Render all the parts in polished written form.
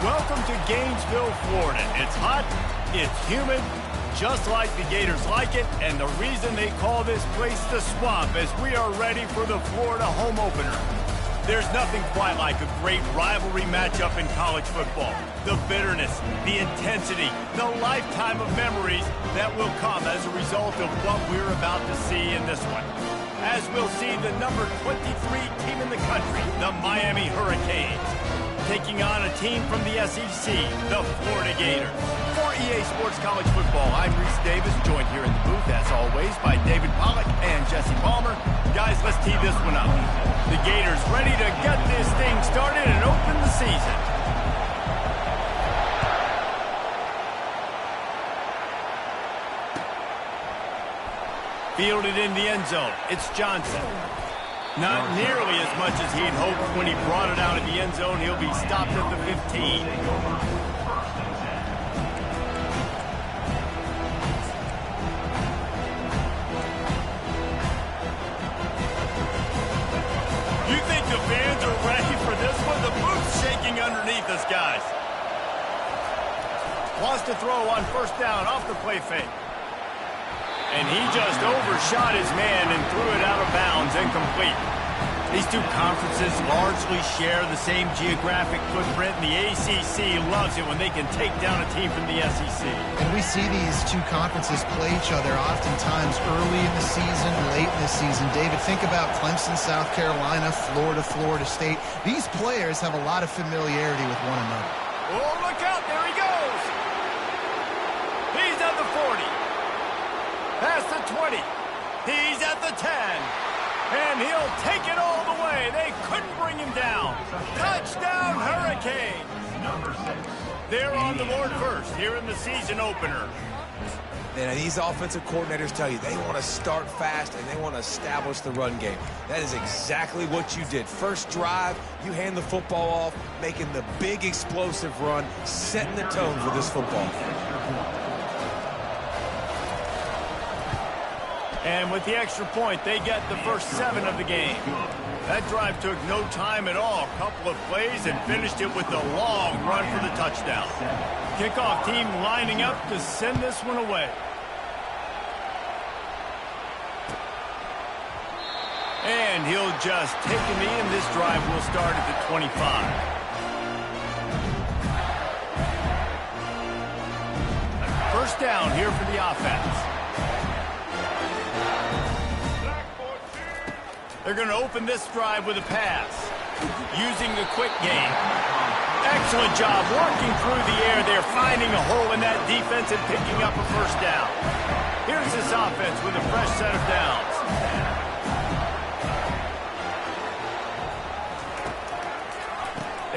Welcome to Gainesville, Florida. It's hot, it's humid, just like the Gators like it, and the reason they call this place the Swamp is we are ready for the Florida home opener. There's nothing quite like a great rivalry matchup in college football. The bitterness, the intensity, the lifetime of memories that will come as a result of what we're about to see in this one. As we'll see the number 23 team in the country, the Miami Hurricanes, taking on a team from the SEC, the Florida Gators. For EA Sports College Football, I'm Reese Davis, joined here in the booth, as always, by David Pollack and Jesse Palmer. Guys, let's tee this one up. The Gators ready to get this thing started and open the season. Fielded in the end zone, it's Johnson. Not nearly as much as he'd hoped when he brought it out of the end zone. He'll be stopped at the 15. You think the fans are ready for this one? The booth's shaking underneath us, guys. Wants to throw on first down off the play fake. And he just overshot his man and threw it out of bounds, incomplete. These two conferences largely share the same geographic footprint, and the ACC loves it when they can take down a team from the SEC. And we see these two conferences play each other oftentimes early in the season, late in the season. David, think about Clemson, South Carolina, Florida, Florida State. These players have a lot of familiarity with one another. Oh, look out. There he goes. He's at the 40. Past the 20. He's at the 10. And he'll take it all the way. They couldn't bring him down. Touchdown, Hurricanes. They're on the board first here in the season opener. And these offensive coordinators tell you they want to start fast and they want to establish the run game. That is exactly what you did. First drive, you hand the football off, making the big explosive run, setting the tone for this football. And with the extra point, they get the first 7 of the game. That drive took no time at all. A couple of plays and finished it with a long run for the touchdown. Kickoff team lining up to send this one away. And he'll just take a knee, and this drive will start at the 25. First down here for the offense. They're going to open this drive with a pass, using the quick game. Excellent job working through the air. They're finding a hole in that defense and picking up a first down. Here's this offense with a fresh set of downs.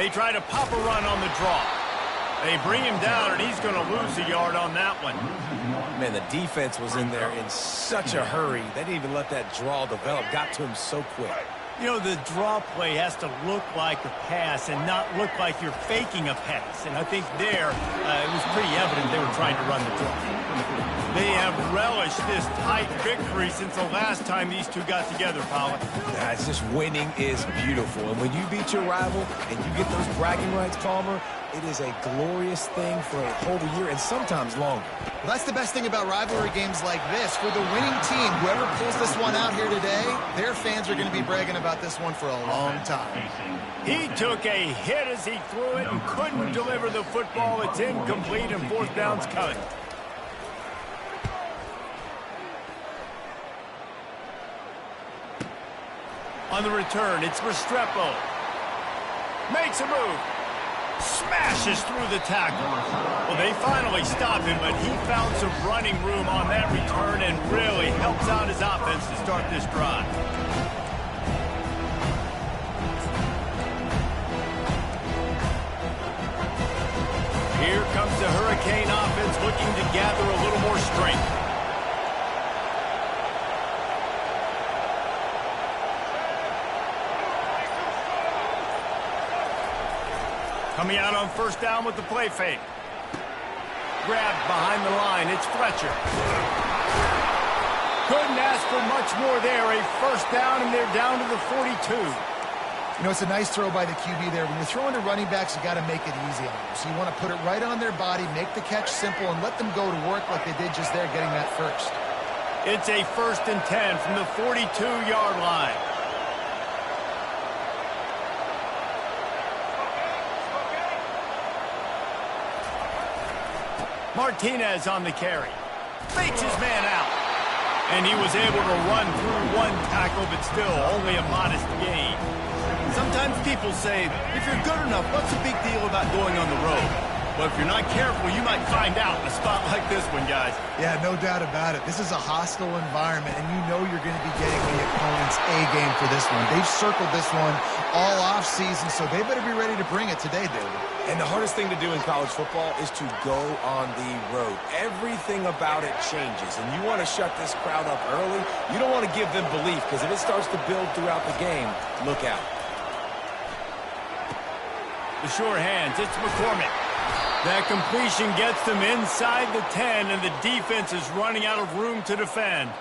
They try to pop a run on the draw. They bring him down, and he's going to lose a yard on that one. Man, the defense was in there in such a hurry. They didn't even let that draw develop. Got to him so quick. You know, the draw play has to look like a pass and not look like you're faking a pass. And I think there, it was pretty evident they were trying to run the draw. They have relished this tight victory since the last time these two got together, Pollock. Yeah, it's just winning is beautiful. And when you beat your rival and you get those bragging rights, Palmer, it is a glorious thing for a whole year and sometimes longer. Well, that's the best thing about rivalry games like this. For the winning team, whoever pulls this one out here today, their fans are going to be bragging about this one for a long time. He took a hit as he threw it and couldn't deliver the football. It's incomplete and fourth down's coming. On the return, it's Restrepo. Makes a move. Smashes through the tackle. Well, they finally stopped him, but he found some running room on that return and really helps out his offense to start this drive. Here comes the Hurricane offense looking to gather a little more strength. Coming out on first down with the play fake. Grabbed behind the line. It's Fletcher. Couldn't ask for much more there. A first down, and they're down to the 42. You know, it's a nice throw by the QB there. When you're throwing to running backs, you got to make it easy on them. So you want to put it right on their body, make the catch simple, and let them go to work like they did just there, getting that first. It's a 1st and 10 from the 42-yard line. Martinez on the carry. Fakes his man out. And he was able to run through one tackle, but still only a modest gain. Sometimes people say, if you're good enough, what's the big deal about going on the road? But if you're not careful, you might find out in a spot like this one, guys. Yeah, no doubt about it. This is a hostile environment, and you know you're going to be getting the opponent's A-game for this one. They've circled this one all off-season, so they better be ready to bring it today, David. And the hardest thing to do in college football is to go on the road. Everything about it changes, and you want to shut this crowd up early. You don't want to give them belief, because if it starts to build throughout the game, look out. The sure hands, it's McCormick. That completion gets them inside the 10, and the defense is running out of room to defend.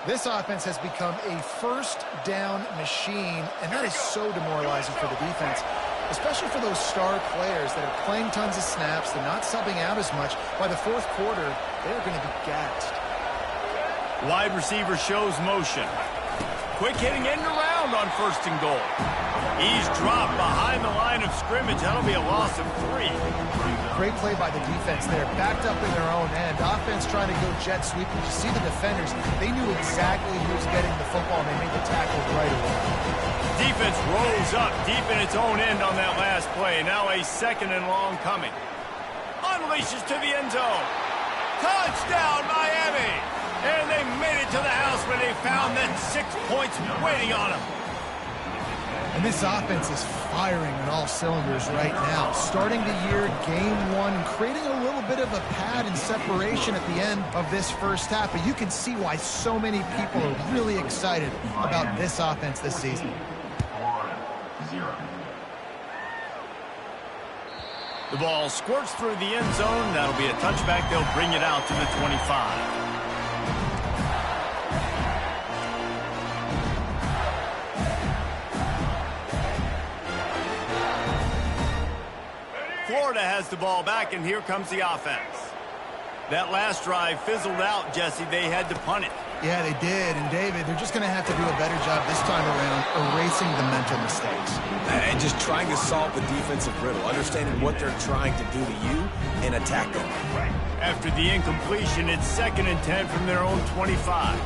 This offense has become a first down machine, and that is so demoralizing for the defense, especially for those star players that are playing tons of snaps. They're not subbing out as much. By the fourth quarter, they're going to be gassed. Wide receiver shows motion. Quick hitting end around on 1st and goal. He's dropped behind the line of scrimmage. That'll be a loss of 3. Great play by the defense there, backed up in their own end. Offense trying to go jet sweep. But you see the defenders, they knew exactly who was getting the football, and they made the tackle right away. Defense rolls up deep in its own end on that last play. Now a 2nd and long coming. Unleashes to the end zone. Touchdown, Miami! And they made it to the house when they found that 6 points waiting on them. And this offense is firing on all cylinders right now. Starting the year, game 1, and creating a little bit of a pad and separation at the end of this first half. But you can see why so many people are really excited about this offense this season. The ball squirts through the end zone. That'll be a touchback. They'll bring it out to the 25. Florida has the ball back, and here comes the offense. That last drive fizzled out, Jesse. They had to punt it. Yeah, they did. And, David, they're just going to have to do a better job this time around erasing the mental mistakes. And just trying to solve the defensive riddle, understanding what they're trying to do to you and attack them. After the incompletion, it's 2nd and 10 from their own 25.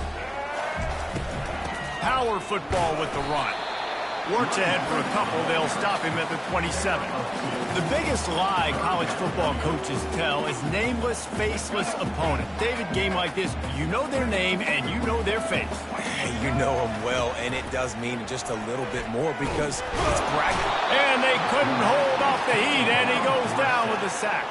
Power football with the run. Works ahead for a couple. They'll stop him at the 27. The biggest lie college football coaches tell is nameless, faceless opponent. David, game like this, you know their name and you know their face. Hey, you know them well, and it does mean just a little bit more because it's bragging. And they couldn't hold off the heat, and he goes down with a sack.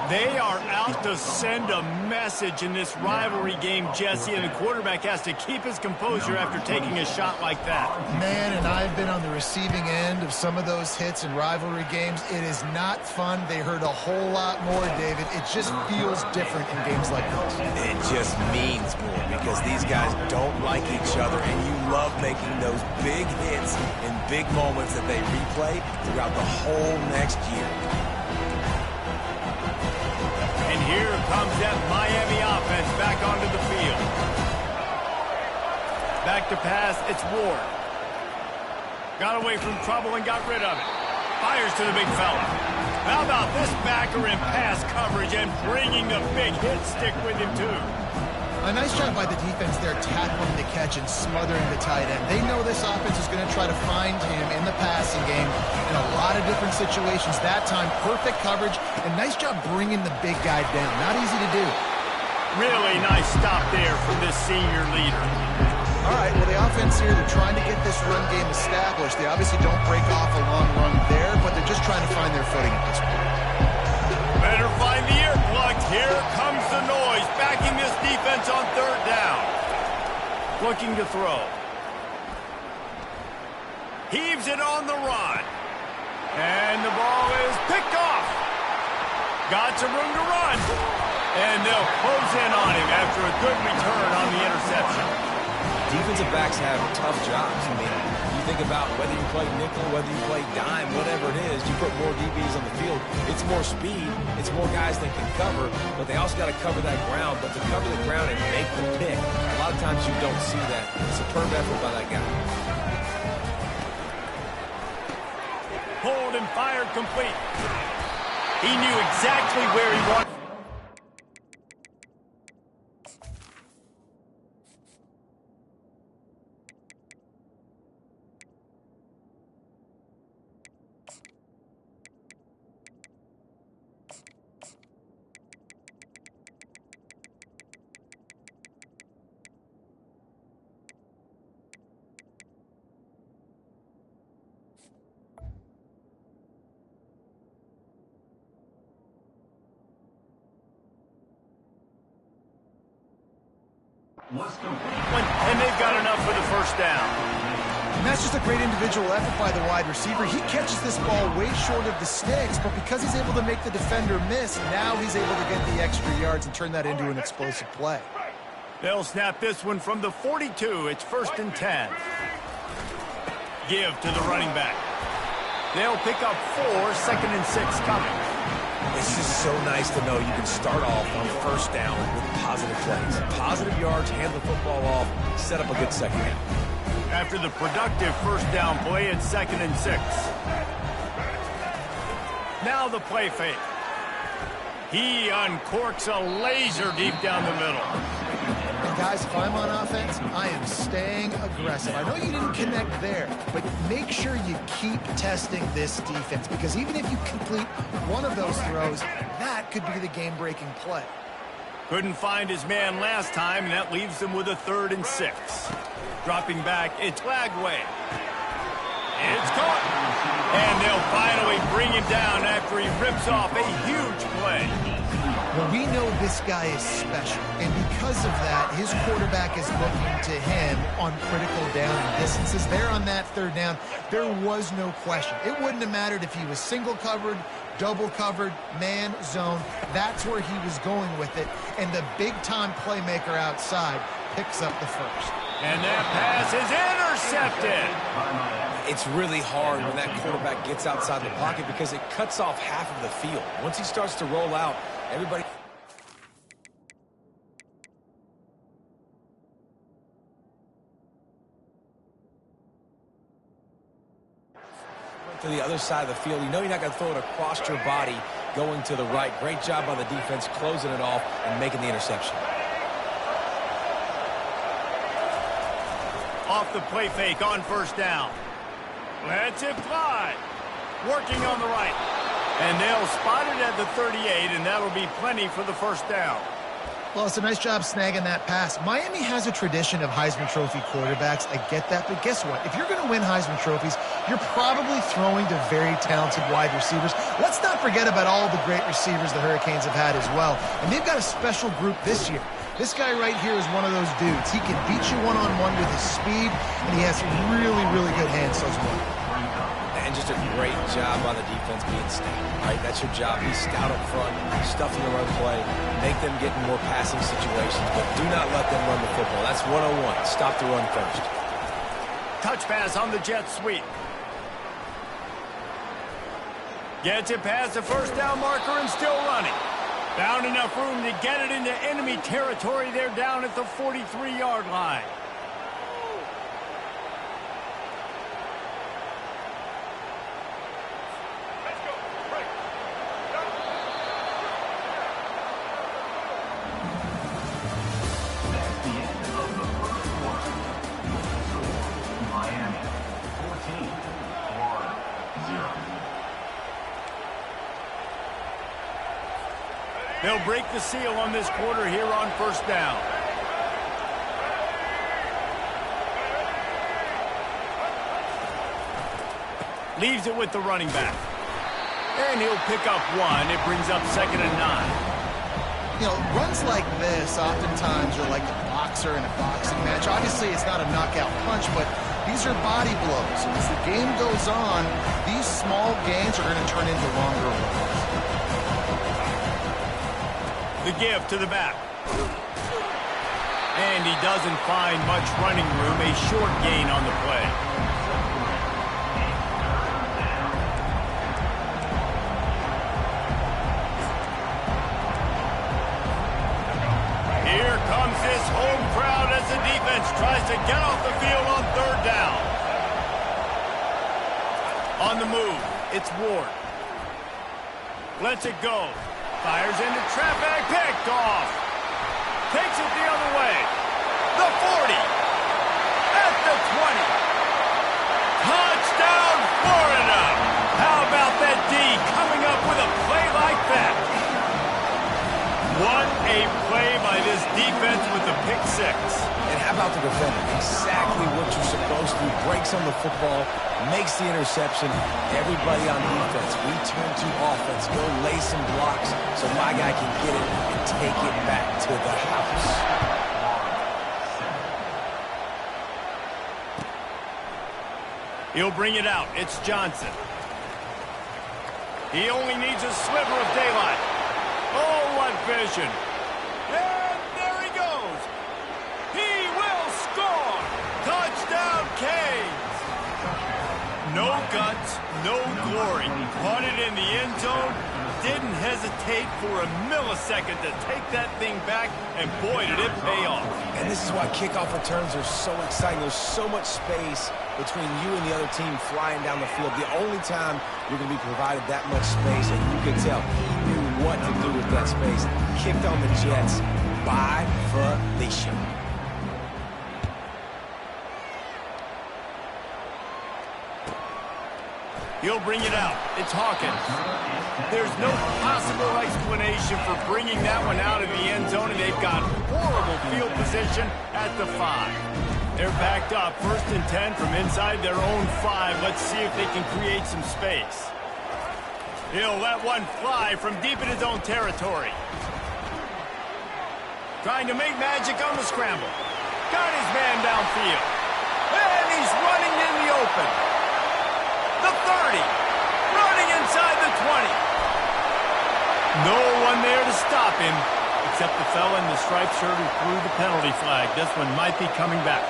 They are out to send a message in this rivalry game, Jesse, and the quarterback has to keep his composure after taking a shot like that. Man, and I've been on the receiving end of some of those hits in rivalry games. It is not fun. They hurt a whole lot more, David. It just feels different in games like this. It just means more because these guys don't like each other, and you love making those big hits in big moments that they replay throughout the whole next year. And here comes that Miami offense back onto the field. Back to pass, it's Ward. Got away from trouble and got rid of it. Fires to the big fella. How about this backer in pass coverage and bringing the big hit stick with him too? A nice job by the defense there, tackling the catch and smothering the tight end. They know this offense is going to try to find him in the passing game in a lot of different situations. That time, perfect coverage, and nice job bringing the big guy down. Not easy to do. Really nice stop there from this senior leader. All right, well, the offense here, they're trying to get this run game established. They obviously don't break off a long run there, but they're just trying to find their footing at this point. Better find the earplugs. Here comes the noise, backing this defense on 3rd down. Looking to throw. Heaves it on the run. And the ball is picked off. Got some room to run. And they'll close in on him after a good return on the interception. Defensive backs have tough jobs. I mean, you think about whether you play nickel, whether you play dime, whatever it is, you put more DBs on the field. It's more speed. It's more guys that can cover, but they also got to cover that ground. But to cover the ground and make the pick, a lot of times you don't see that. Superb effort by that guy. Pulled and fired complete. He knew exactly where he wanted. And they've got enough for the first down. And that's just a great individual effort by the wide receiver. He catches this ball way short of the sticks, but because he's able to make the defender miss, now he's able to get the extra yards and turn that into an explosive play. They'll snap this one from the 42. It's 1st and 10. Give to the running back. They'll pick up 4, 2nd and 6 coming. It's just so nice to know you can start off on first down with positive plays. Positive yards, hand the football off, set up a good second down. After the productive first down play, it's 2nd and 6. Now the play fake. He uncorks a laser deep down the middle. And guys, if I'm on offense, I am staying aggressive. I know you didn't connect there, but make sure you keep testing this defense, because even if you complete one of those throws, that could be the game-breaking play. Couldn't find his man last time, and that leaves them with a 3rd and 6. Dropping back, it's Lagway. It's caught. And they'll finally bring him down after he rips off a huge play. Well, we know this guy is special, and because of that, his quarterback is looking to him on critical down and distances. There on that 3rd down, there was no question. It wouldn't have mattered if he was single covered, double covered, man, zone. That's where he was going with it, and the big-time playmaker outside picks up the first. And that pass is intercepted. It's really hard when that quarterback gets outside the pocket because it cuts off half of the field. Once he starts to roll out, everybody... to the other side of the field. You know you're not going to throw it across your body going to the right. Great job by the defense closing it off and making the interception. Off the play fake on first down. Lets it fly. Working on the right. And they'll spot it at the 38, and that'll be plenty for the first down. Well, it's a nice job snagging that pass. Miami has a tradition of Heisman Trophy quarterbacks. I get that, but guess what? If you're going to win Heisman Trophies, you're probably throwing to very talented wide receivers. Let's not forget about all the great receivers the Hurricanes have had as well. And they've got a special group this year. This guy right here is one of those dudes. He can beat you one-on-one with his speed, and he has really, really good hands as well. And just a great job by the defense being stout. Right, that's your job. Be stout up front, stuffing the run play, make them get in more passing situations, but do not let them run the football. That's 101. Stop the run first. Touch pass on the jet sweep. Gets it past the first down marker and still running. Found enough room to get it into enemy territory. They're down at the 43-yard line. They'll break the seal on this quarter here on first down. Leaves it with the running back. And he'll pick up 1. It brings up 2nd and 9. You know, runs like this oftentimes are like a boxer in a boxing match. Obviously, it's not a knockout punch, but these are body blows. As the game goes on, these small gains are going to turn into longer ones. The give to the back. And he doesn't find much running room, a short gain on the play. Here comes this home crowd as the defense tries to get off the field on third down. On the move, it's Ward. Lets it go. Fires into traffic, picked off. Takes it the other way. The 40. At the 20. Touchdown, Florida. How about that D coming up with a play like that? What a play by this defense with the pick six. And how about the defender? Exactly what you're supposed to do. Breaks on the football, makes the interception. Everybody on defense, we turn to offense. Go lay some blocks so my guy can get it and take it back to the house. He'll bring it out. It's Johnson. He only needs a sliver of daylight. Oh, what vision. And there he goes. He will score. Touchdown, Canes. No guts, no glory. Caught it in the end zone. Didn't hesitate for a millisecond to take that thing back, and boy, did it pay off. And this is why kickoff returns are so exciting. There's so much space between you and the other team flying down the field. The only time you're going to be provided that much space, and you can tell he knew what to do with that space. Kicked on the Jets by Felicia. He'll bring it out. It's Hawkins. There's no possible explanation for bringing that one out of the end zone, and they've got horrible field position at the 5. They're backed up, 1st and 10 from inside their own 5. Let's see if they can create some space. He'll let one fly from deep in his own territory. Trying to make magic on the scramble. Got his man downfield. And he's running in the open. The 30, running inside the 20. No one there to stop him, except the fella in the striped shirt who threw the penalty flag. This one might be coming back.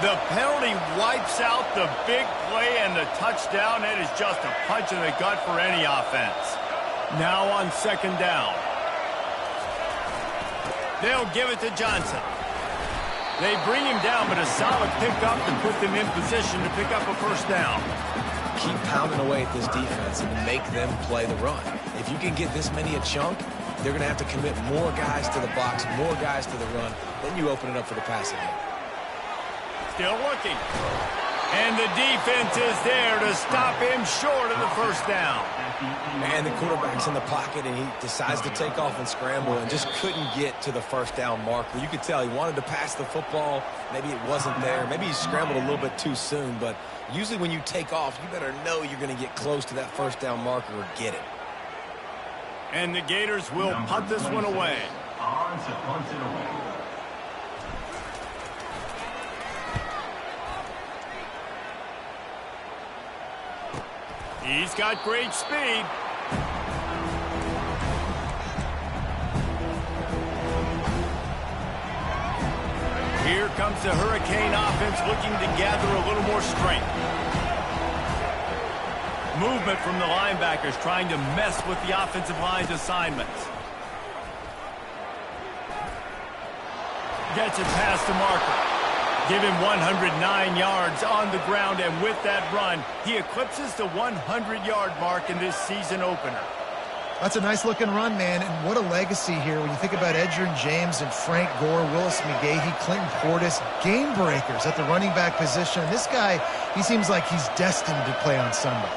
The penalty wipes out the big play and the touchdown. It is just a punch in the gut for any offense. Now on 2nd down. They'll give it to Johnson. They bring him down, but a solid pickup to put them in position to pick up a 1st down. Keep pounding away at this defense and make them play the run. If you can get this many a chunk, they're going to have to commit more guys to the box, more guys to the run. Then you open it up for the passing game. Still looking. And the defense is there to stop him short of the 1st down. And the quarterback's in the pocket, and he decides to take off and scramble and just couldn't get to the 1st down marker. You could tell he wanted to pass the football. Maybe it wasn't there. Maybe he scrambled a little bit too soon. But usually when you take off, you better know you're going to get close to that 1st down marker or get it. And the Gators will punt this one away. On to punt it away. He's got great speed. Here comes the Hurricane offense looking to gather a little more strength. Movement from the linebackers trying to mess with the offensive line's assignments. Gets it past the marker. Give him 109 yards on the ground, and with that run, he eclipses the 100-yard mark in this season opener. That's a nice-looking run, man, and what a legacy here when you think about Edgerrin James and Frank Gore, Willis McGahee, Clinton Portis, game breakers at the running back position. And this guy, he seems like he's destined to play on Sunday.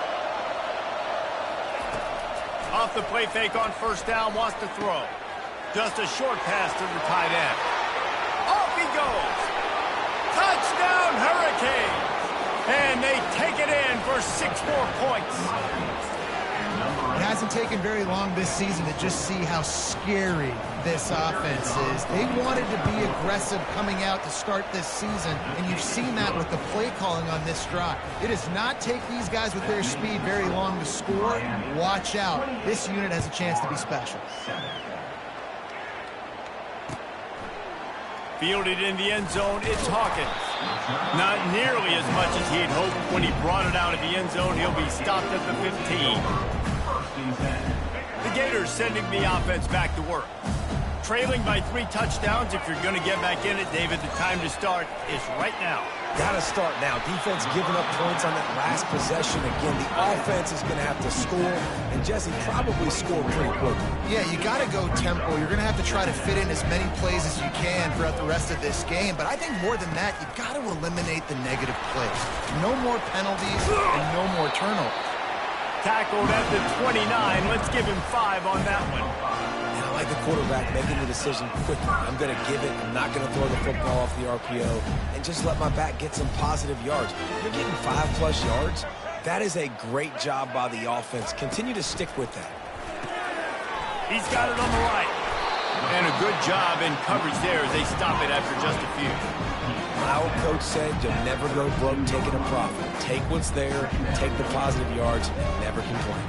Off the play fake on 1st down, wants to throw. Just a short pass to the tight end. Off he goes. Touchdown, Hurricanes! And they take it in for 6 more points. It hasn't taken very long this season to just see how scary this offense is. They wanted to be aggressive coming out to start this season, and you've seen that with the play calling on this drive. It does not take these guys with their speed very long to score. Watch out. This unit has a chance to be special. Fielded in the end zone, it's Hawkins. Not nearly as much as he had hoped. When he brought it out of the end zone, he'll be stopped at the 15. The Gators sending the offense back to work. Trailing by 3 touchdowns. If you're going to get back in it, David, the time to start is right now. Gotta start now. Defense giving up points on that last possession. Again, the offense is going to have to score, and Jesse probably scored pretty quickly. Yeah, you got to go tempo. You're going to have to try to fit in as many plays as you can throughout the rest of this game. But I think more than that, you've got to eliminate the negative plays. No more penalties and no more turnovers. Tackled at the 29. Let's give him 5 on that one. I like the quarterback making the decision quickly. I'm going to give it. I'm not going to throw the football off the RPO and just let my back get some positive yards. You're getting 5+ yards. That is a great job by the offense. Continue to stick with that. He's got it on the right. And a good job in coverage there as they stop it after just a few. My old coach said you'll never go broke taking a profit. Take what's there, take the positive yards, and never complain.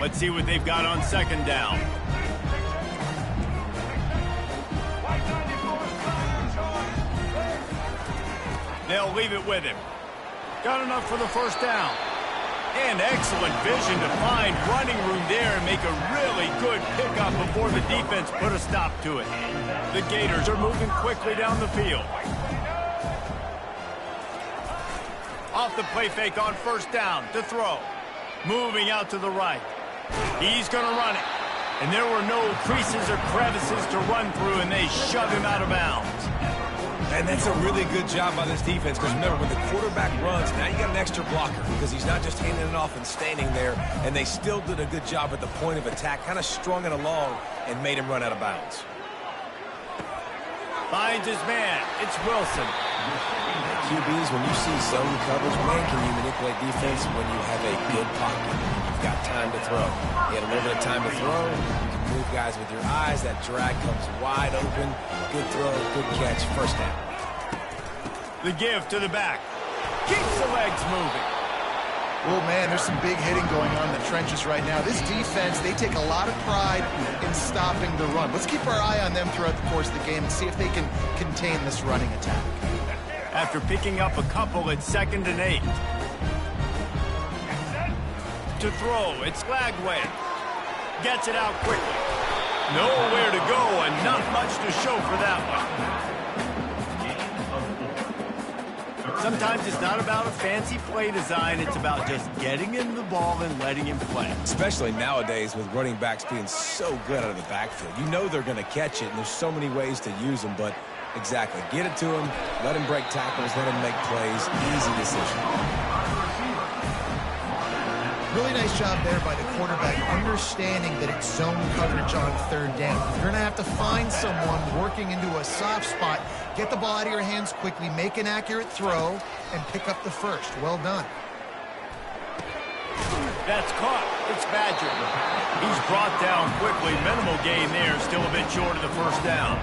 Let's see what they've got on second down. They'll leave it with him. Got enough for the first down. And excellent vision to find running room there and make a really good pickup before the defense put a stop to it. The Gators are moving quickly down the field. Off the play fake on first down to throw. Moving out to the right. He's going to run it. And there were no creases or crevices to run through, and they shove him out of bounds. And that's a really good job by this defense, because remember, when the quarterback runs, now you got an extra blocker, because he's not just handing it off and standing there, and they still did a good job at the point of attack, kind of strung it along and made him run out of bounds. Finds his man. It's Wilson. QBs, when you see zone coverage, man, can you manipulate defense when you have a good pocket? You've got time to throw. You had a little bit of time to throw. You can move guys with your eyes. That drag comes wide open. Good throw, good catch, first down. The give to the back. Keeps the legs moving. Oh, man, there's some big hitting going on in the trenches right now. This defense, they take a lot of pride in stopping the run. Let's keep our eye on them throughout the course of the game and see if they can contain this running attack. After picking up a couple, it's 2nd and 8. To throw, it's Lagway. Gets it out quickly. Nowhere to go and not much to show for that one. Sometimes it's not about a fancy play design. It's about just getting him the ball and letting him play. Especially nowadays with running backs being so good out of the backfield. You know they're going to catch it, and there's so many ways to use them, but exactly. Get it to him, let him break tackles, let him make plays. Easy decision. Really nice job there by the quarterback, understanding that it's zone coverage on 3rd down. You're going to have to find someone working into a soft spot, get the ball out of your hands quickly, make an accurate throw, and pick up the first. Well done. That's caught. It's Badger. He's brought down quickly. Minimal gain there. Still a bit short of the first down.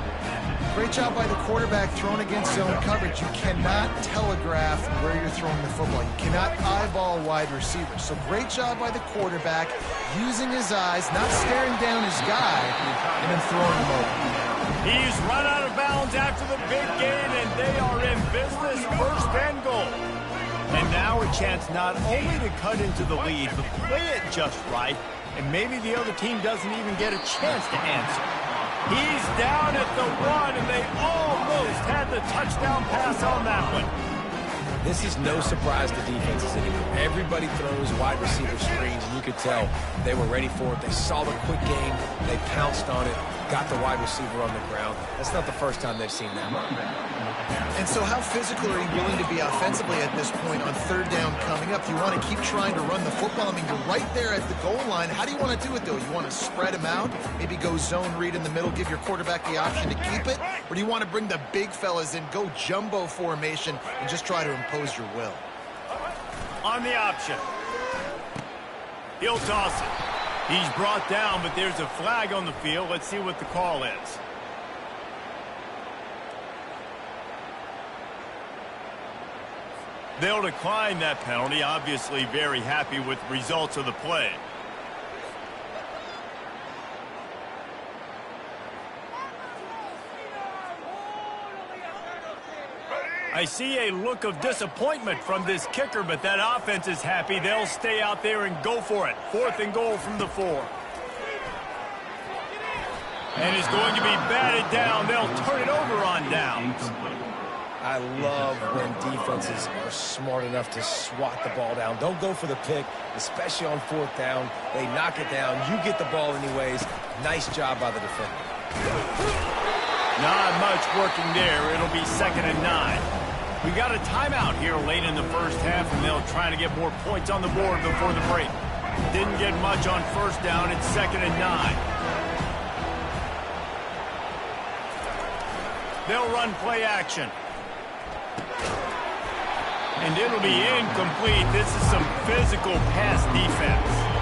Great job by the quarterback thrown against zone coverage. You cannot telegraph where you're throwing the football. You cannot eyeball wide receivers. So great job by the quarterback using his eyes, not staring down his guy, and then throwing him over. He's run out of bounds after the big gain, and they are in business. 1st and goal. And now a chance not only to cut into the lead, but play it just right, and maybe the other team doesn't even get a chance to answer. He's down at the 1, and they almost had the touchdown pass on that one. This is no surprise to defenses anymore. Everybody throws wide receiver screens, and you could tell they were ready for it. They saw the quick game. They pounced on it, got the wide receiver on the ground. That's not the first time they've seen that. And so how physical are you willing to be offensively at this point on 3rd down coming up? You want to keep trying to run the football. I mean, you're right there at the goal line. How do you want to do it, though? You want to spread them out, maybe go zone read in the middle, give your quarterback the option to keep it? Or do you want to bring the big fellas in, go jumbo formation, and just try to impose your will? On the option. He'll toss it. He's brought down, but there's a flag on the field. Let's see what the call is. They'll decline that penalty, obviously very happy with the results of the play. I see a look of disappointment from this kicker, but that offense is happy. They'll stay out there and go for it. 4th and goal from the 4. And it's going to be batted down. They'll turn it over on downs. I love when defenses are smart enough to swat the ball down. Don't go for the pick, especially on 4th down. They knock it down. You get the ball anyways. Nice job by the defender. Not much working there. It'll be 2nd and 9. We got a timeout here late in the first half, and they'll try to get more points on the board before the break. Didn't get much on 1st down. It's 2nd and 9. They'll run play action. And it'll be incomplete. This is some physical pass defense.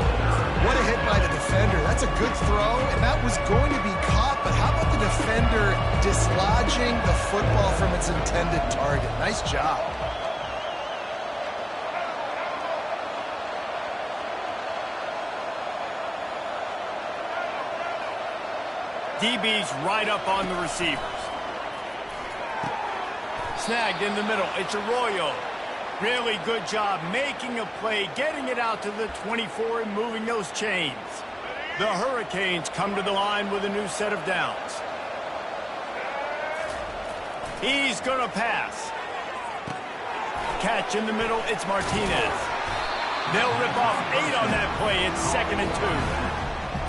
What a hit by the defender. That's a good throw, and that was going to be caught, but how about the defender dislodging the football from its intended target? Nice job. DB's right up on the receivers. Snagged in the middle. It's Arroyo. Really good job making a play, getting it out to the 24 and moving those chains. The Hurricanes come to the line with a new set of downs. He's going to pass. Catch in the middle. It's Martinez. They'll rip off 8 on that play. It's 2nd and 2.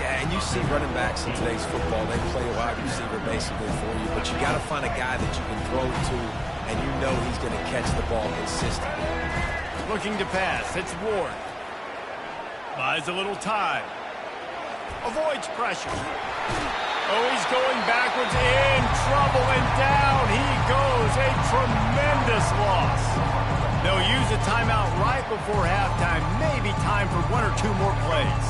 Yeah, and you see running backs in today's football, they play a wide receiver basically for you, but you got to find a guy that you can throw to, and you know he's going to catch the ball consistently. Looking to pass. It's Ward. Buys a little time. Avoids pressure. Oh, he's going backwards. In trouble, and down he goes. A tremendous loss. They'll use a timeout right before halftime. Maybe time for 1 or 2 more plays.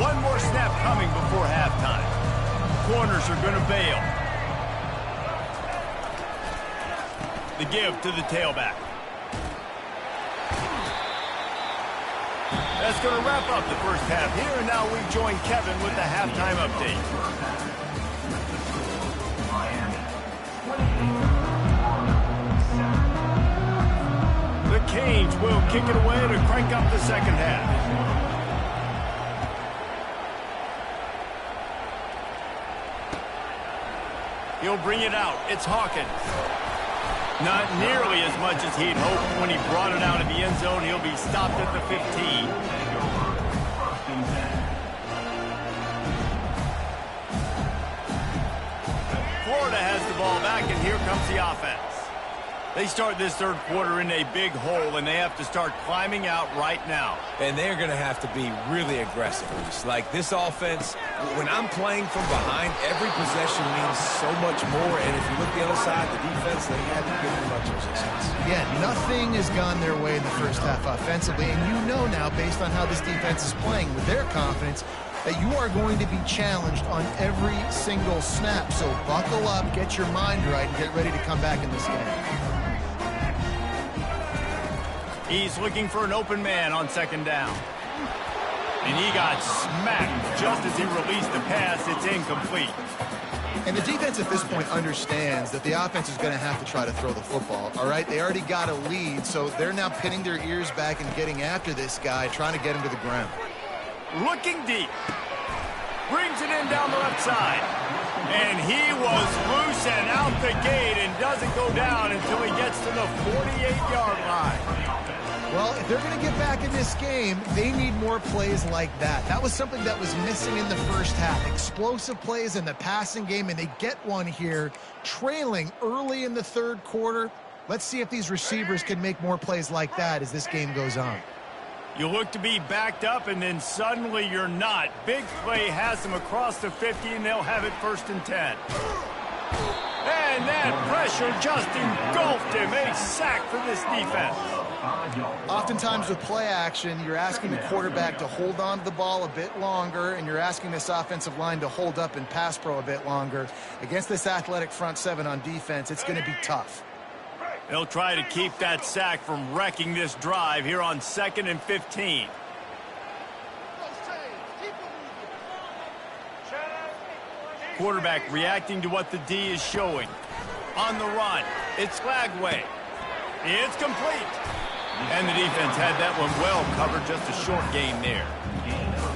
1 more snap coming before halftime. Corners are going to bail. The give to the tailback. That's going to wrap up the first half here, and now we join Kevin with the halftime update. The Canes will kick it away to crank up the second half. He'll bring it out. It's Hawkins. Not nearly as much as he'd hoped when he brought it out of the end zone. He'll be stopped at the 15. Florida has the ball back, and here comes the offense. They start this third quarter in a big hole, and they have to start climbing out right now. And they're going to have to be really aggressive. Like this offense, when I'm playing from behind, every possession means so much more. And if you look the other side, the defense, they haven't given much resistance. Yeah, nothing has gone their way in the first half offensively. And you know now, based on how this defense is playing with their confidence, that you are going to be challenged on every single snap. So buckle up, get your mind right, and get ready to come back in this game. He's looking for an open man on second down. And he got smacked just as he released the pass. It's incomplete. And the defense at this point understands that the offense is going to have to try to throw the football, all right? They already got a lead, so they're now pinning their ears back and getting after this guy, trying to get him to the ground. Looking deep. Brings it in down the left side. And he was loose and out the gate and doesn't go down until he gets to the 48-yard line. Well, if they're going to get back in this game, they need more plays like that. That was something that was missing in the first half. Explosive plays in the passing game, and they get one here, trailing early in the third quarter. Let's see if these receivers can make more plays like that as this game goes on. You look to be backed up, and then suddenly you're not. Big play has them across the 50, and they'll have it 1st and 10. And that pressure just engulfed him. A sack for this defense. Oftentimes with play action, you're asking the quarterback to hold on to the ball a bit longer, and you're asking this offensive line to hold up in pass pro a bit longer. Against this athletic front seven on defense, it's going to be tough. They'll try to keep that sack from wrecking this drive here on 2nd and 15. Quarterback reacting to what the D is showing. On the run, it's Lagway. It's complete. And the defense had that one well covered, just a short gain there.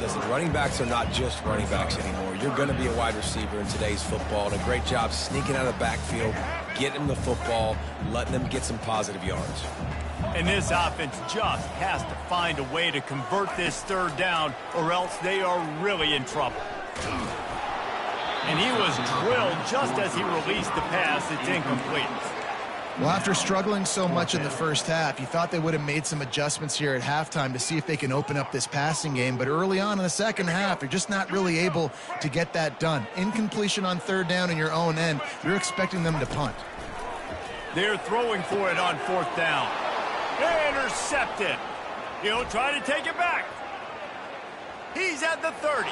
Listen, running backs are not just running backs anymore. You're going to be a wide receiver in today's football. And a great job sneaking out of the backfield, getting them the football, letting them get some positive yards. And this offense just has to find a way to convert this third down, or else they are really in trouble. And he was drilled just as he released the pass. It's incomplete. Well, after struggling so much in the first half, you thought they would have made some adjustments here at halftime to see if they can open up this passing game. But early on in the second half, they're just not really able to get that done. Incompletion on third down in your own end, you're expecting them to punt. They're throwing for it on fourth down. Intercepted. He'll try to take it back. He's at the 30.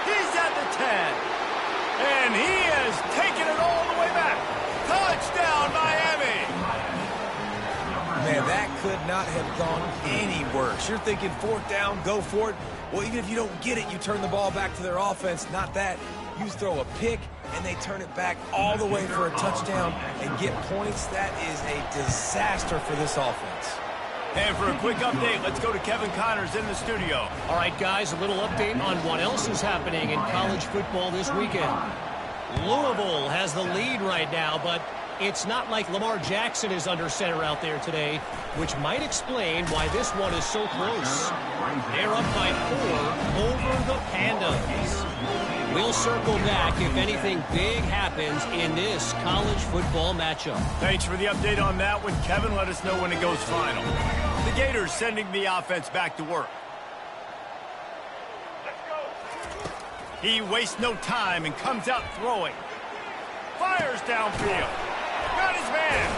He's at the 10. And he has taken it all the way back. Touchdown, Miami! Man, that could not have gone any worse. You're thinking fourth down, go for it. Well, even if you don't get it, you turn the ball back to their offense. Not that. You throw a pick, and they turn it back all the way for a touchdown and get points. That is a disaster for this offense. And for a quick update, let's go to Kevin Connors in the studio. All right, guys, a little update on what else is happening in college football this weekend. Louisville has the lead right now, but it's not like Lamar Jackson is under center out there today, which might explain why this one is so close. They're up by 4 over the Pandas. We'll circle back if anything big happens in this college football matchup. Thanks for the update on that one, Kevin. Let us know when it goes final. The Gators sending the offense back to work. He wastes no time and comes out throwing. Fires downfield. Got his man.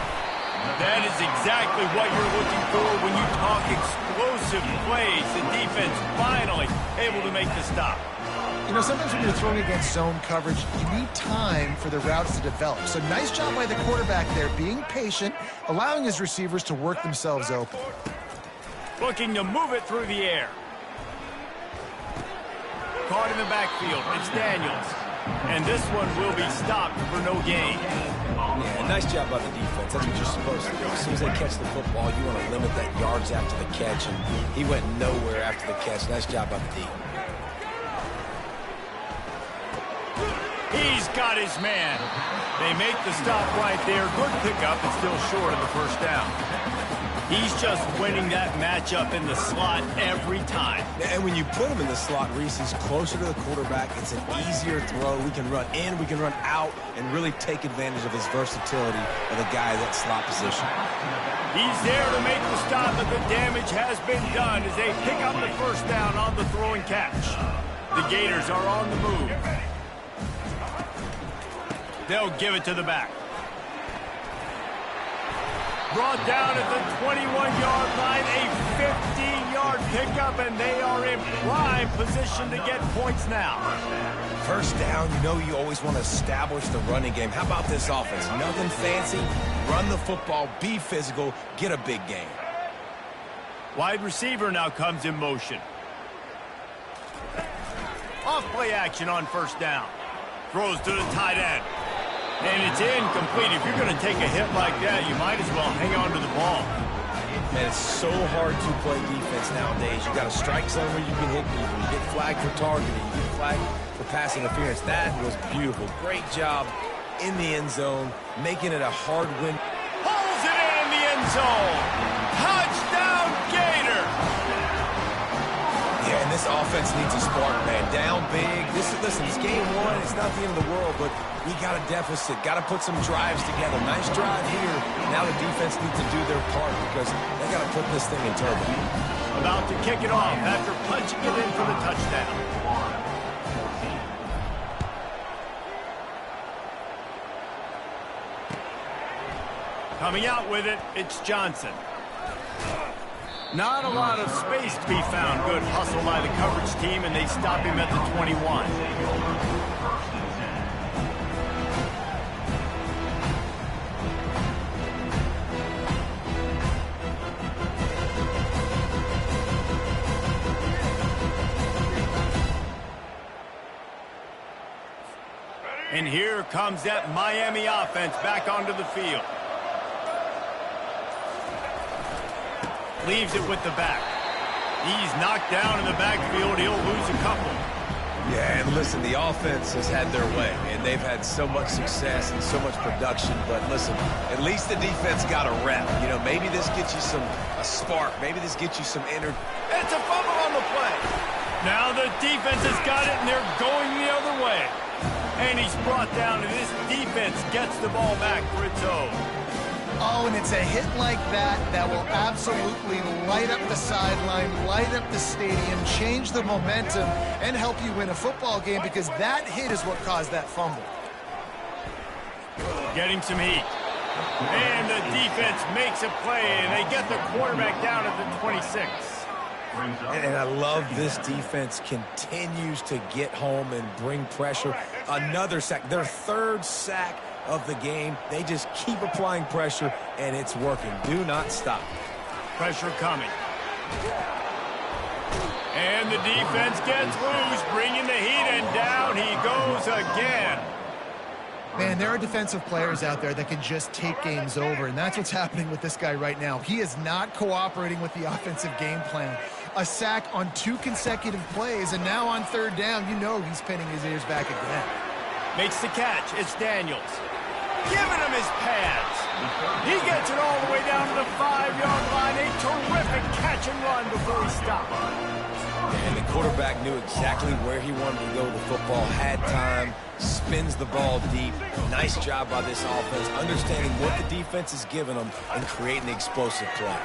That is exactly what you're looking for when you talk explosive plays. The defense finally able to make the stop. You know, sometimes when you're throwing against zone coverage, you need time for the routes to develop. So nice job by the quarterback there, being patient, allowing his receivers to work themselves open. Looking to move it through the air. Caught in the backfield. It's Daniels. And this one will be stopped for no gain. Yeah, nice job by the defense. That's what you're supposed to do. As soon as they catch the football, you want to limit that yards after the catch. And he went nowhere after the catch. Nice job by the D. He's got his man. They make the stop right there. Good pickup, but still short of the first down. He's just winning that matchup in the slot every time. And when you put him in the slot, Reese, he's closer to the quarterback. It's an easier throw. We can run in, we can run out, and really take advantage of his versatility of the guy in that slot position. He's there to make the stop, but the damage has been done as they pick up the first down on the throw and catch. The Gators are on the move. They'll give it to the back. Brought down at the 21-yard line, a 15-yard pickup, and they are in prime position to get points now. First down, you know you always want to establish the running game. How about this offense? Nothing fancy. Run the football, be physical, get a big gain. Wide receiver now comes in motion. Off play action on first down. Throws to the tight end. And it's incomplete. If you're going to take a hit like that, you might as well hang on to the ball. Man, it's so hard to play defense nowadays. You got a strike zone where you can hit people. You get flagged for targeting. You get flagged for pass interference. That was beautiful. Great job in the end zone, making it a hard win. Pulls it in the end zone. Touchdown, Gator. Yeah, and this offense needs a spark, man. Down big. Listen, it's game one. It's not the end of the world, but we got a deficit. Got to put some drives together. Nice drive here. Now the defense needs to do their part because they got to put this thing in turbo. About to kick it off after punching it in for the touchdown. Coming out with it, it's Johnson. Not a lot of space to be found. Good hustle by the coverage team, and they stop him at the 21. And here comes that Miami offense back onto the field. leaves it with the back. He's knocked down in the backfield. He'll lose a couple. Yeah, and listen, the offense has had their way, and they've had so much success and so much production. But listen, at least the defense got a rep. You know, maybe this gets you a spark. Maybe this gets you some energy. It's a fumble on the play. Now the defense has got it, and they're going the other way. And he's brought down, and this defense gets the ball back for its own. Oh, and it's a hit like that that will absolutely light up the sideline, light up the stadium, change the momentum, and help you win a football game, because that hit is what caused that fumble. Getting some heat. And the defense makes a play, and they get the quarterback down at the 26. And I love this defense continues to get home and bring pressure. Another sack, their third sack of the game. They just keep applying pressure, and it's working. Do not stop. Pressure coming. And the defense gets loose, bringing the heat, and down he goes again. Man, there are defensive players out there that can just take games over, and that's what's happening with this guy right now. He is not cooperating with the offensive game plan. A sack on 2 consecutive plays, and now on third down, you know he's pinning his ears back again. Makes the catch. It's Daniels. Giving him his pads. He gets it all the way down to the 5-yard line. A terrific catch and run before he stopped. And the quarterback knew exactly where he wanted to go with the football, had time, spins the ball deep. Nice job by this offense, understanding what the defense is giving them and creating explosive play.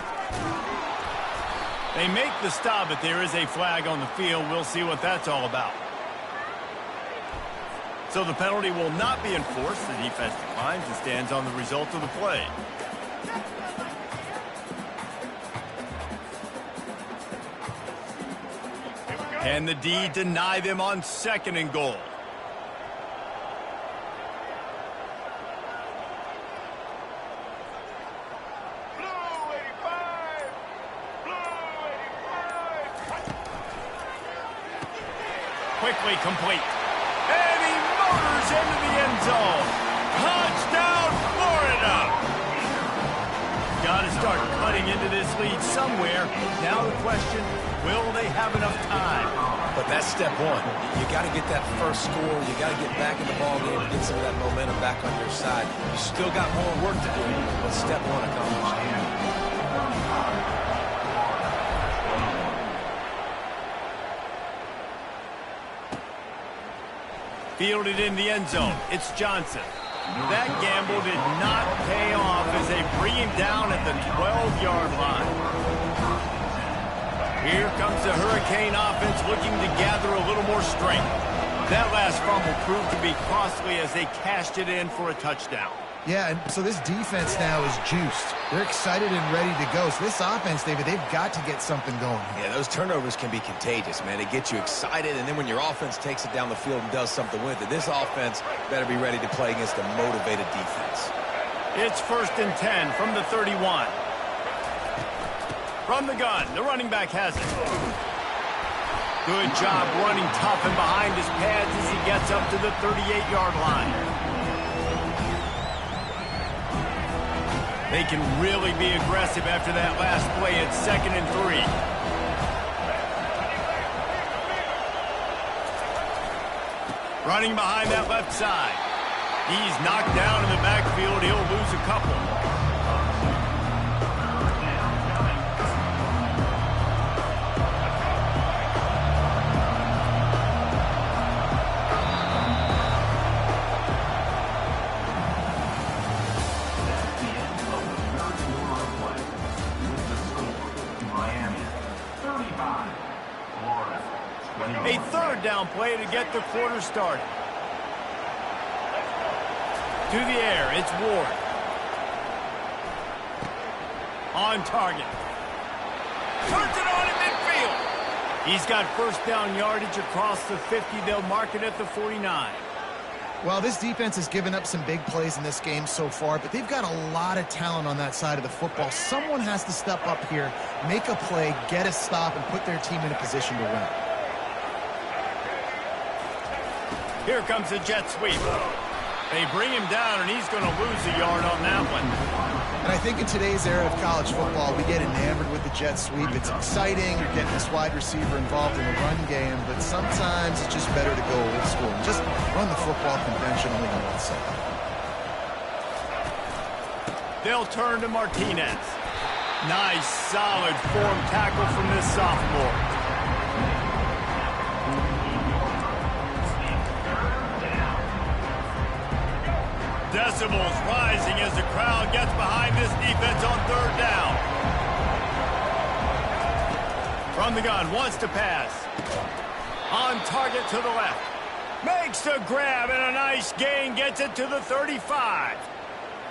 They make the stop, but there is a flag on the field. We'll see what that's all about. So the penalty will not be enforced. The defense declines and stands on the result of the play. Can the D deny them on 2nd and goal? Quickly complete. And he motors into the end zone. Touchdown, Florida! Got to start cutting into this lead somewhere. Now the question, will they have enough time? But that's step one. You got to get that first score. You got to get back in the ball game, get some of that momentum back on your side. You still got more work to do, but step one accomplished. Fielded in the end zone. It's Johnson. That gamble did not pay off as they bring him down at the 12-yard line. Here comes the Hurricane offense looking to gather a little more strength. That last fumble proved to be costly as they cashed it in for a touchdown. Yeah, and so this defense now is juiced. They're excited and ready to go. So this offense, David, they've got to get something going. Yeah, those turnovers can be contagious, man. They get you excited, and then when your offense takes it down the field and does something with it, this offense better be ready to play against a motivated defense. It's 1st and 10 from the 31. From the gun, the running back has it. Good job running tough and behind his pads as he gets up to the 38-yard line. They can really be aggressive after that last play. It's 2nd and 3. Running behind that left side. He's knocked down in the backfield. He'll lose a couple. A 3rd down play to get the quarter started. To the air, it's Ward. On target. Turns it on in midfield. He's got 1st down yardage across the 50. They'll mark it at the 49. Well, this defense has given up some big plays in this game so far, but they've got a lot of talent on that side of the football. Someone has to step up here, make a play, get a stop, and put their team in a position to win. Here comes the jet sweep. They bring him down, and he's going to lose a yard on that one. And I think in today's era of college football, we get enamored with the jet sweep. It's exciting. You're getting this wide receiver involved in the run game, but sometimes it's just better to go old school and just run the football conventionally on one side. They'll turn to Martinez. Nice, solid form tackle from this sophomore. Decibels rising as the crowd gets behind this defense on third down. From the gun, wants to pass. On target to the left. Makes the grab and a nice gain, gets it to the 35.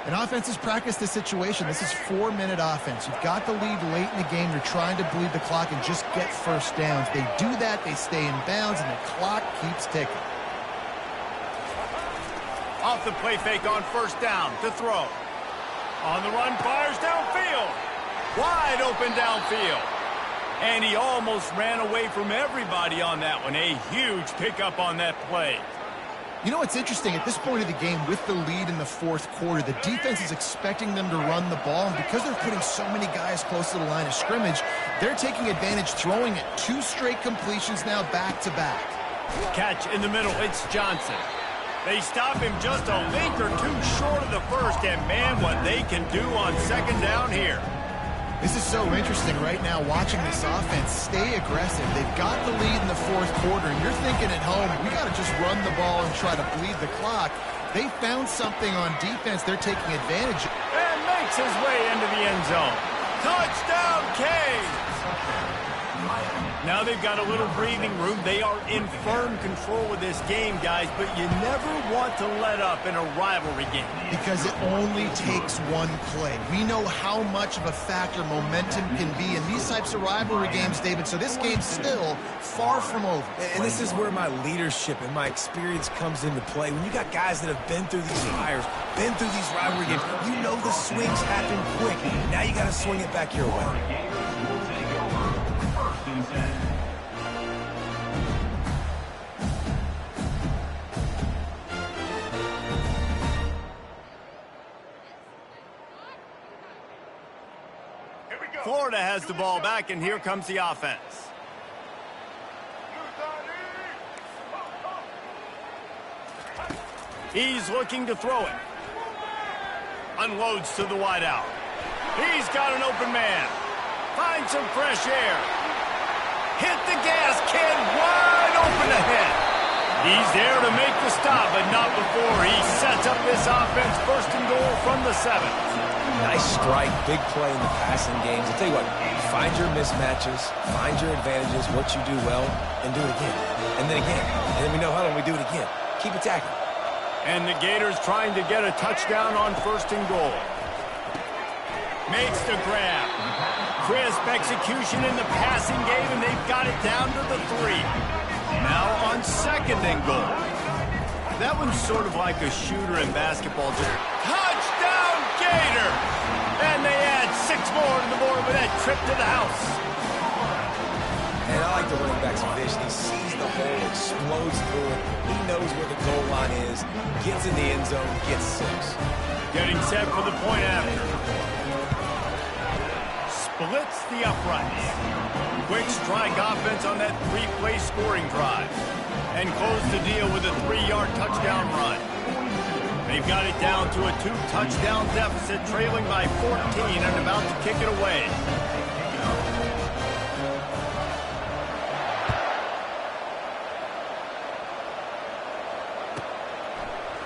And offenses practice this situation. This is 4-minute offense. You've got the lead late in the game. You're trying to bleed the clock and just get first downs. They do that, they stay in bounds, and the clock keeps ticking. Off the play fake on first down to throw. On the run, fires downfield. Wide open downfield. And he almost ran away from everybody on that one. A huge pickup on that play. You know what's interesting? At this point of the game, with the lead in the fourth quarter, the defense is expecting them to run the ball. And because they're putting so many guys close to the line of scrimmage, they're taking advantage, throwing it 2 straight completions now back-to-back. Catch in the middle. It's Johnson. They stop him just a link or 2 short of the first, and man, what they can do on second down here. This is so interesting right now, watching this offense stay aggressive. They've got the lead in the fourth quarter, and you're thinking at home, we got to just run the ball and try to bleed the clock. They found something on defense they're taking advantage of. And makes his way into the end zone. Touchdown, Canes! Now they've got a little breathing room. They are in firm control of this game, guys, but you never want to let up in a rivalry game. Because it only takes one play. We know how much of a factor momentum can be in these types of rivalry games, David, so this game's still far from over. And this is where my leadership and my experience comes into play. When you got guys that have been through these fires, been through these rivalry games, you know the swings happen quick. Now you got to swing it back your way. Florida has the ball back, and here comes the offense. He's looking to throw it. Unloads to the wideout. He's got an open man. Finds some fresh air. Hit the gas can, wide open ahead. He's there to make the stop, but not before he sets up this offense first and goal from the 7. Nice strike, big play in the passing games. I'll tell you what, find your mismatches, find your advantages, what you do well, and do it again. And then again. And then we know how long we do it again. Keep attacking. And the Gators trying to get a touchdown on first and goal. Makes the grab. Crisp execution in the passing game, and they've got it down to the 3. Now on second and goal. That one's sort of like a shooter in basketball. Just touchdown, Gator! And they add 6 more to the board with that trip to the house. And I like the running back's vision. He sees the hole, explodes through it. He knows where the goal line is, gets in the end zone, gets 6. Getting set for the point after. Splits the uprights. Quick strike offense on that 3-play scoring drive. And close the deal with a 3-yard touchdown run. They've got it down to a 2-touchdown deficit, trailing by 14 and about to kick it away.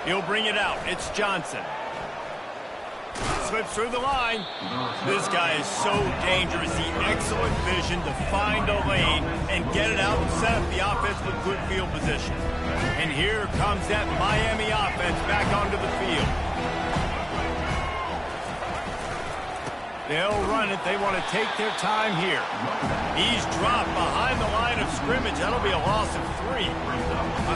He'll bring it out. It's Johnson. Slips through the line. This guy is so dangerous. The excellent vision to find a lane and get it out and set up the offense with good field position. And here comes that Miami offense back onto the field. They'll run it. They want to take their time here. He's dropped behind the line of scrimmage. That'll be a loss of 3.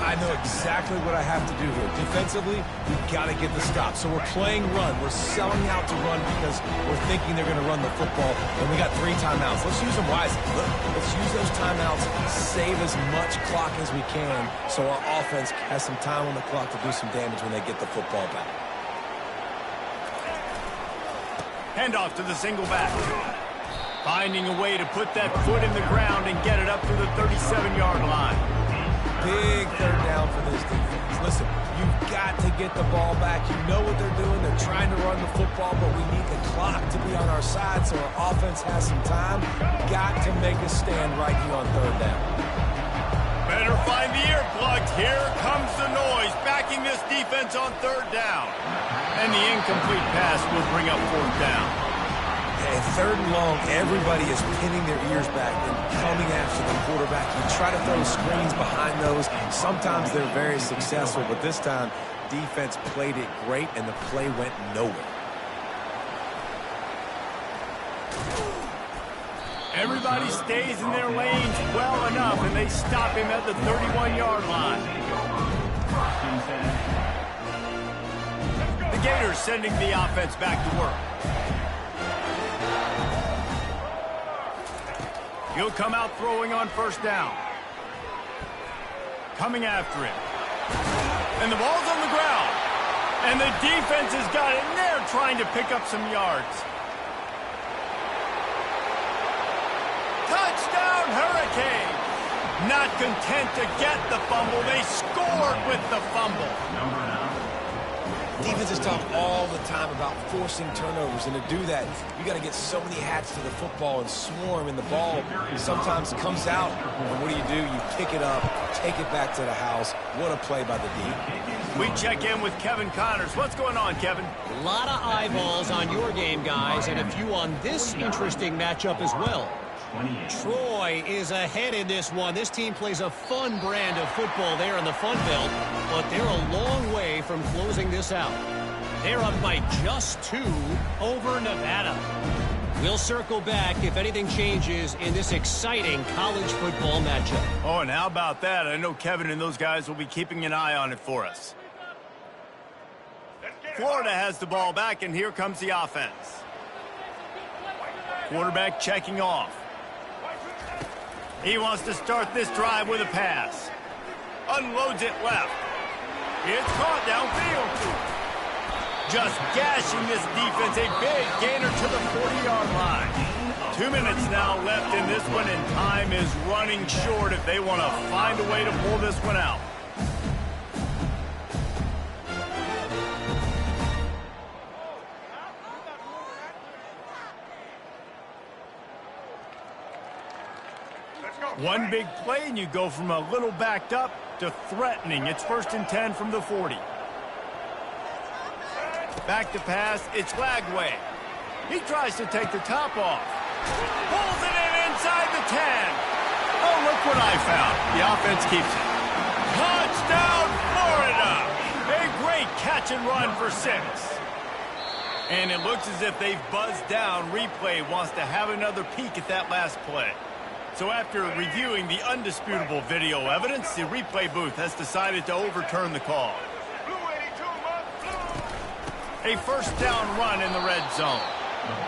I know exactly what I have to do here. Defensively, we've got to get the stop. So we're playing run. We're selling out to run because we're thinking they're going to run the football. And we got 3 timeouts. Let's use them wisely. Let's use those timeouts, save as much clock as we can so our offense has some time on the clock to do some damage when they get the football back. Handoff to the single back. Finding a way to put that foot in the ground and get it up to the 37-yard line. Big third down for this defense. Listen, you've got to get the ball back. You know what they're doing. They're trying to run the football, but we need the clock to be on our side so our offense has some time. Got to make a stand right here on third down. Better find the earplugs. Here comes the noise, backing this defense on third down. And the incomplete pass will bring up fourth down. And third and long, everybody is pinning their ears back and coming after the quarterback. You try to throw screens behind those. Sometimes they're very successful, but this time, defense played it great, and the play went nowhere. Everybody stays in their lanes well enough, and they stop him at the 31-yard line. The Gators sending the offense back to work. He'll come out throwing on first down. Coming after him. And the ball's on the ground. And the defense has got it, and they're trying to pick up some yards. Touchdown, Hurricane! Not content to get the fumble, they scored with the fumble. Defenses talk all the time about forcing turnovers, and to do that, you got to get so many hats to the football and swarm, and the ball sometimes comes out, and what do? You pick it up, take it back to the house. What a play by the D. We check in with Kevin Connors. What's going on, Kevin? A lot of eyeballs on your game, guys, and a few on this interesting matchup as well. Troy is ahead in this one. This team plays a fun brand of football there in the Fun Belt, but they're a long way from closing this out. They're up by just 2 over Nevada. We'll circle back if anything changes in this exciting college football matchup. Oh, and how about that? I know Kevin and those guys will be keeping an eye on it for us. Florida has the ball back, and here comes the offense. Quarterback checking off. He wants to start this drive with a pass. Unloads it left. It's caught downfield. Just gashing this defense. A big gainer to the 40-yard line. 2 minutes now left in this one, and time is running short if they want to find a way to pull this one out. One big play, and you go from a little backed up to threatening. It's 1st and 10 from the 40. Back to pass. It's Lagway. He tries to take the top off. Pulls it in inside the 10. Oh, look what I found. The offense keeps it. Touchdown, Florida. A great catch and run for 6. And it looks as if they've buzzed down. Replay wants to have another peek at that last play. So after reviewing the undisputable video evidence, the replay booth has decided to overturn the call. A first down run in the red zone.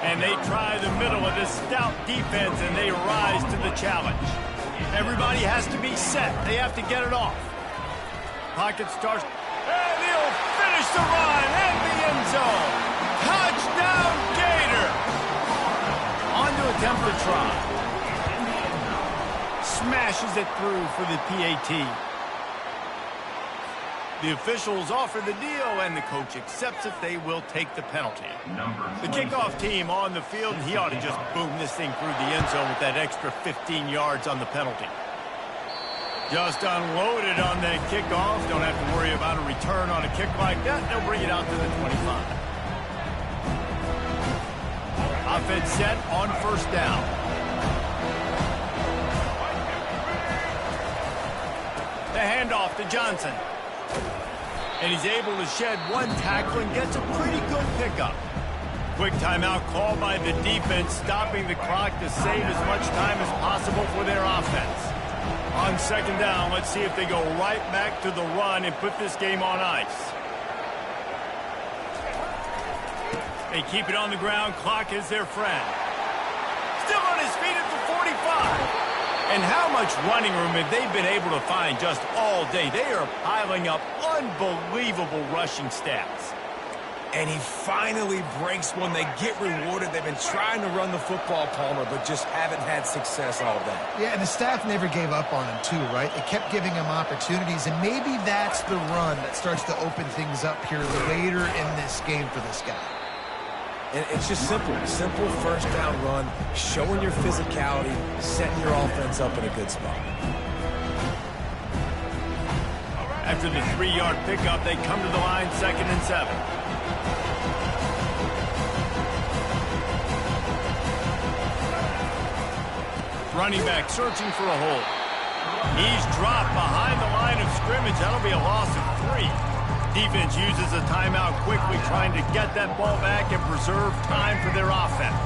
And they try the middle of this stout defense, and they rise to the challenge. Everybody has to be set. They have to get it off. Pocket starts, and he'll finish the run in the end zone. Touchdown, Gator! On to attempt the try. Smashes it through for the PAT. The officials offer the deal, and the coach accepts it. They will take the penalty. The kickoff team on the field, and he ought to just boom this thing through the end zone with that extra 15 yards on the penalty. Just unloaded on that kickoff. Don't have to worry about a return on a kick like that. They'll bring it out to the 25. Offense set on first down. The handoff to Johnson. And he's able to shed one tackle and gets a pretty good pickup. Quick timeout called by the defense, stopping the clock to save as much time as possible for their offense. On second down, let's see if they go right back to the run and put this game on ice. They keep it on the ground. Clock is their friend. Still on his feet at the 45. And how much running room have they been able to find just all day? They are piling up unbelievable rushing stats. And he finally breaks one. They get rewarded. They've been trying to run the football, Palmer, but just haven't had success all day. Yeah, and the staff never gave up on him, too, right? They kept giving him opportunities, and maybe that's the run that starts to open things up here later in this game for this guy. And it's just simple first down run, showing your physicality, setting your offense up in a good spot. After the 3-yard pickup, they come to the line, 2nd and 7. Running back searching for a hole. He's dropped behind the line of scrimmage. That'll be a loss of 3. Defense uses a timeout quickly, trying to get that ball back and preserve time for their offense.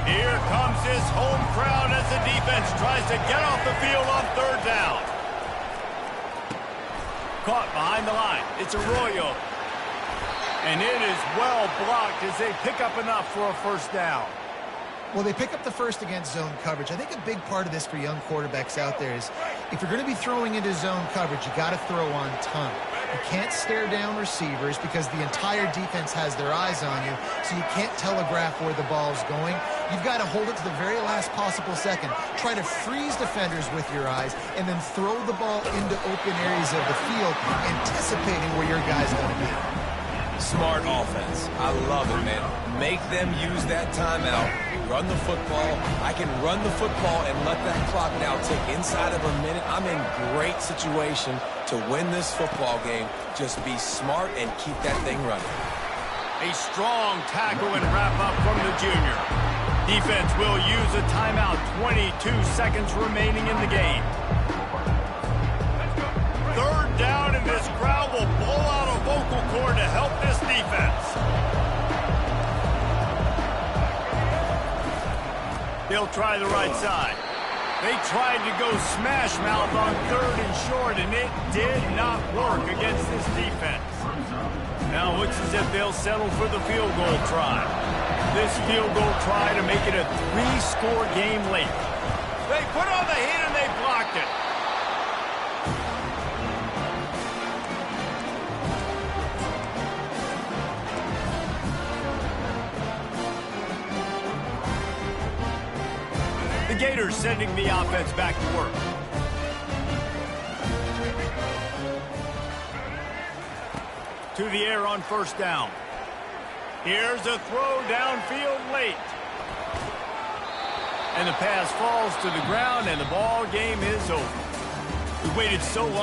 Here comes his home crowd as the defense tries to get off the field on 3rd down. Caught behind the line. It's Arroyo. And it is well blocked as they pick up enough for a 1st down. Well, they pick up the first against zone coverage. I think a big part of this for young quarterbacks out there is if you're going to be throwing into zone coverage, you got to throw on time. You can't stare down receivers because the entire defense has their eyes on you, so you can't telegraph where the ball's going. You've got to hold it to the very last possible second. Try to freeze defenders with your eyes and then throw the ball into open areas of the field, anticipating where your guy's going to be. Smart offense. I love it, man. Make them use that timeout. Run the football. I can run the football and let that clock now tick inside of a minute. I'm in great situation to win this football game. Just be smart and keep that thing running. A strong tackle and wrap up from the junior. Defense will use a timeout. 22 seconds remaining in the game. 3rd down, and this crowd will blow out a vocal cord to help this defense. They'll try the right side. They tried to go smash mouth on 3rd and short, and it did not work against this defense. Now it looks as if they'll settle for the field goal try. This field goal try to make it a 3-score game late. They put on the heat and they blocked it. The Gators sending the offense back to work. To the air on 1st down. Here's a throw downfield late. And the pass falls to the ground, and the ball game is over. We waited so long.